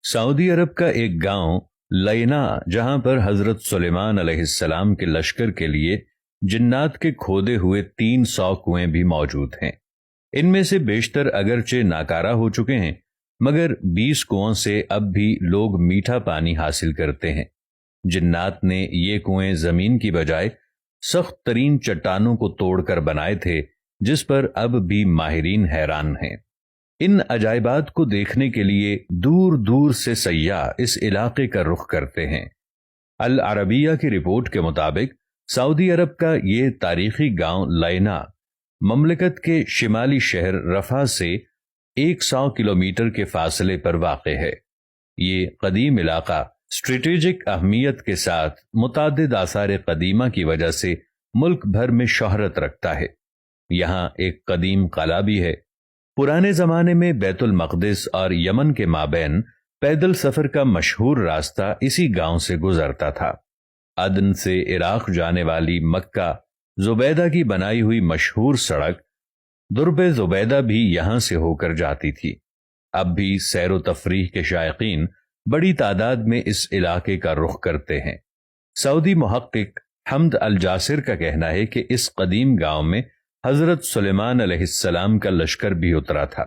سعودی عرب کا ایک گاؤں لینا، جہاں پر حضرت سلیمان علیہ السلام کے لشکر کے لیے جنات کے کھودے ہوئے 300 کنویں بھی موجود ہیں۔ ان میں سے بیشتر اگرچہ ناکارہ ہو چکے ہیں، مگر 20 کنووں سے اب بھی لوگ میٹھا پانی حاصل کرتے ہیں۔ جنات نے یہ کنویں زمین کی بجائے سخت ترین چٹانوں کو توڑ کر بنائے تھے، جس پر اب بھی ماہرین حیران ہیں۔ ان عجائبات کو دیکھنے کے لیے دور دور سے سیاح اس علاقے کا رخ کرتے ہیں۔ العربیہ کی رپورٹ کے مطابق سعودی عرب کا یہ تاریخی گاؤں لینا مملکت کے شمالی شہر رفح سے 100 کلومیٹر کے فاصلے پر واقع ہے۔ یہ قدیم علاقہ اسٹریٹجک اہمیت کے ساتھ متعدد آثار قدیمہ کی وجہ سے ملک بھر میں شہرت رکھتا ہے۔ یہاں ایک قدیم قلعہ بھی ہے۔ پرانے زمانے میں بیت المقدس اور یمن کے مابین پیدل سفر کا مشہور راستہ اسی گاؤں سے گزرتا تھا۔ عدن سے عراق جانے والی مکہ زبیدہ کی بنائی ہوئی مشہور سڑک درب زبیدہ بھی یہاں سے ہو کر جاتی تھی۔ اب بھی سیر و تفریح کے شائقین بڑی تعداد میں اس علاقے کا رخ کرتے ہیں۔ سعودی محقق حمد الجاسر کا کہنا ہے کہ اس قدیم گاؤں میں حضرت سلیمان علیہ السلام کا لشکر بھی اترا تھا۔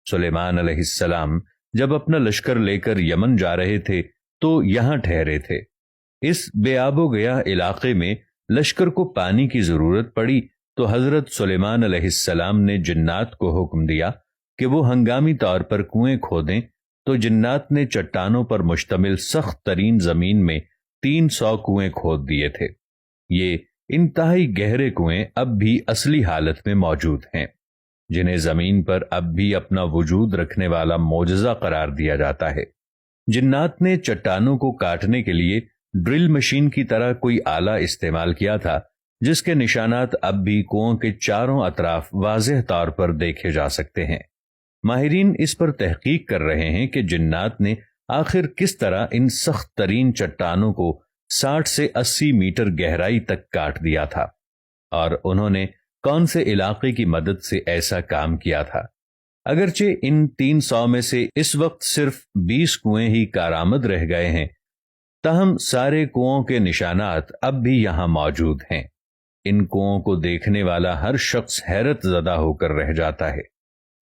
سلیمان علیہ السلام جب اپنا لشکر لے کر یمن جا رہے تھے تو یہاں ٹھہرے تھے۔ اس بے آب و گیا علاقے میں لشکر کو پانی کی ضرورت پڑی تو حضرت سلیمان علیہ السلام نے جنات کو حکم دیا کہ وہ ہنگامی طور پر کنویں کھودیں، تو جنات نے چٹانوں پر مشتمل سخت ترین زمین میں 300 کنویں کھود دیے تھے۔ یہ انتہائی گہرے کنویں اب بھی اصلی حالت میں موجود ہیں، جنہیں زمین پر اب بھی اپنا وجود رکھنے والا معجزہ قرار دیا جاتا ہے۔ جنات نے چٹانوں کو کاٹنے کے لیے ڈرل مشین کی طرح کوئی آلہ استعمال کیا تھا، جس کے نشانات اب بھی کنووں کے چاروں اطراف واضح طور پر دیکھے جا سکتے ہیں۔ ماہرین اس پر تحقیق کر رہے ہیں کہ جنات نے آخر کس طرح ان سخت ترین چٹانوں کو 60 سے 80 میٹر گہرائی تک کاٹ دیا تھا، اور انہوں نے کون سے علاقے کی مدد سے ایسا کام کیا تھا۔ اگرچہ ان 300 میں سے اس وقت صرف 20 کنویں ہی کارآمد رہ گئے ہیں، تاہم سارے کنووں کے نشانات اب بھی یہاں موجود ہیں۔ ان کنووں کو دیکھنے والا ہر شخص حیرت زدہ ہو کر رہ جاتا ہے۔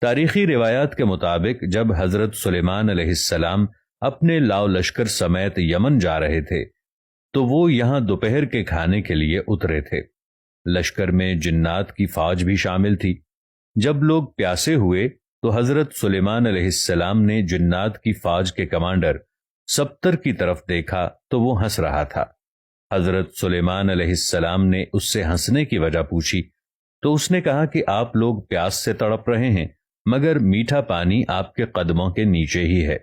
تاریخی روایات کے مطابق جب حضرت سلیمان علیہ السلام اپنے لاؤ لشکر سمیت یمن جا رہے تھے تو وہ یہاں دوپہر کے کھانے کے لیے اترے تھے۔ لشکر میں جنات کی فوج بھی شامل تھی۔ جب لوگ پیاسے ہوئے تو حضرت سلیمان علیہ السلام نے جنات کی فوج کے کمانڈر سبتر کی طرف دیکھا تو وہ ہنس رہا تھا۔ حضرت سلیمان علیہ السلام نے اس سے ہنسنے کی وجہ پوچھی تو اس نے کہا کہ آپ لوگ پیاس سے تڑپ رہے ہیں، مگر میٹھا پانی آپ کے قدموں کے نیچے ہی ہے۔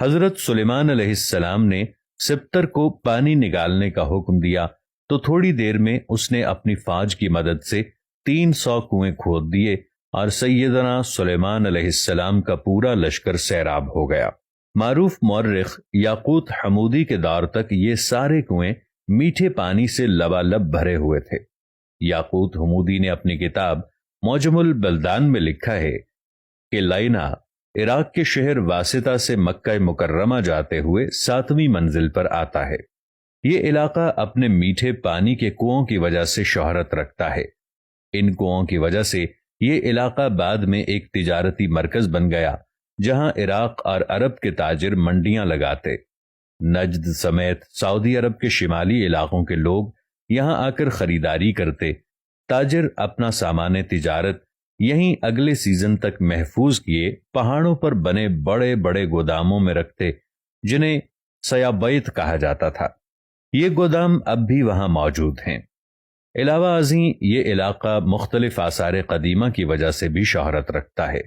حضرت سلیمان علیہ السلام نے سبتر کو پانی نکالنے کا حکم دیا تو تھوڑی دیر میں اس نے اپنی فوج کی مدد سے 300 کنویں کھود دیے اور سیدنا سلیمان علیہ السلام کا پورا لشکر سیراب ہو گیا۔ معروف مورخ یاقوت حمودی کے دور تک یہ سارے کنویں میٹھے پانی سے لبالب بھرے ہوئے تھے۔ یاقوت حمودی نے اپنی کتاب معجم البلدان میں لکھا ہے کہ لینا عراق کے شہر واسطہ سے مکہ مکرمہ جاتے ہوئے 7ویں منزل پر آتا ہے۔ یہ علاقہ اپنے میٹھے پانی کے کنووں کی وجہ سے شہرت رکھتا ہے۔ ان کنووں کی وجہ سے یہ علاقہ بعد میں ایک تجارتی مرکز بن گیا، جہاں عراق اور عرب کے تاجر منڈیاں لگاتے۔ نجد سمیت سعودی عرب کے شمالی علاقوں کے لوگ یہاں آ کر خریداری کرتے۔ تاجر اپنا سامان تجارت یہیں اگلے سیزن تک محفوظ کیے پہاڑوں پر بنے بڑے بڑے گوداموں میں رکھتے، جنہیں سیابیت کہا جاتا تھا۔ یہ گودام اب بھی وہاں موجود ہیں۔ علاوہ ازیں یہ علاقہ مختلف آثار قدیمہ کی وجہ سے بھی شہرت رکھتا ہے۔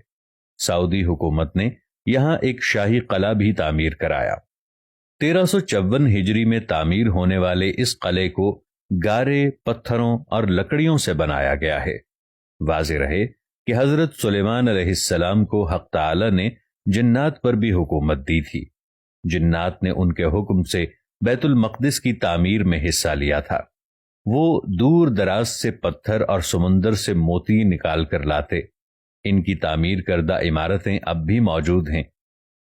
سعودی حکومت نے یہاں ایک شاہی قلعہ بھی تعمیر کرایا۔ 1354 ہجری میں تعمیر ہونے والے اس قلعے کو گارے، پتھروں اور لکڑیوں سے بنایا گیا ہے۔ واضح رہے کہ حضرت سلیمان علیہ السلام کو حق تعالی نے جنات پر بھی حکومت دی تھی۔ جنات نے ان کے حکم سے بیت المقدس کی تعمیر میں حصہ لیا تھا۔ وہ دور دراز سے پتھر اور سمندر سے موتی نکال کر لاتے۔ ان کی تعمیر کردہ عمارتیں اب بھی موجود ہیں۔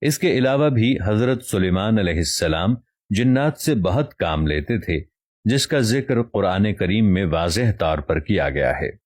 اس کے علاوہ بھی حضرت سلیمان علیہ السلام جنات سے بہت کام لیتے تھے، جس کا ذکر قرآن کریم میں واضح طور پر کیا گیا ہے۔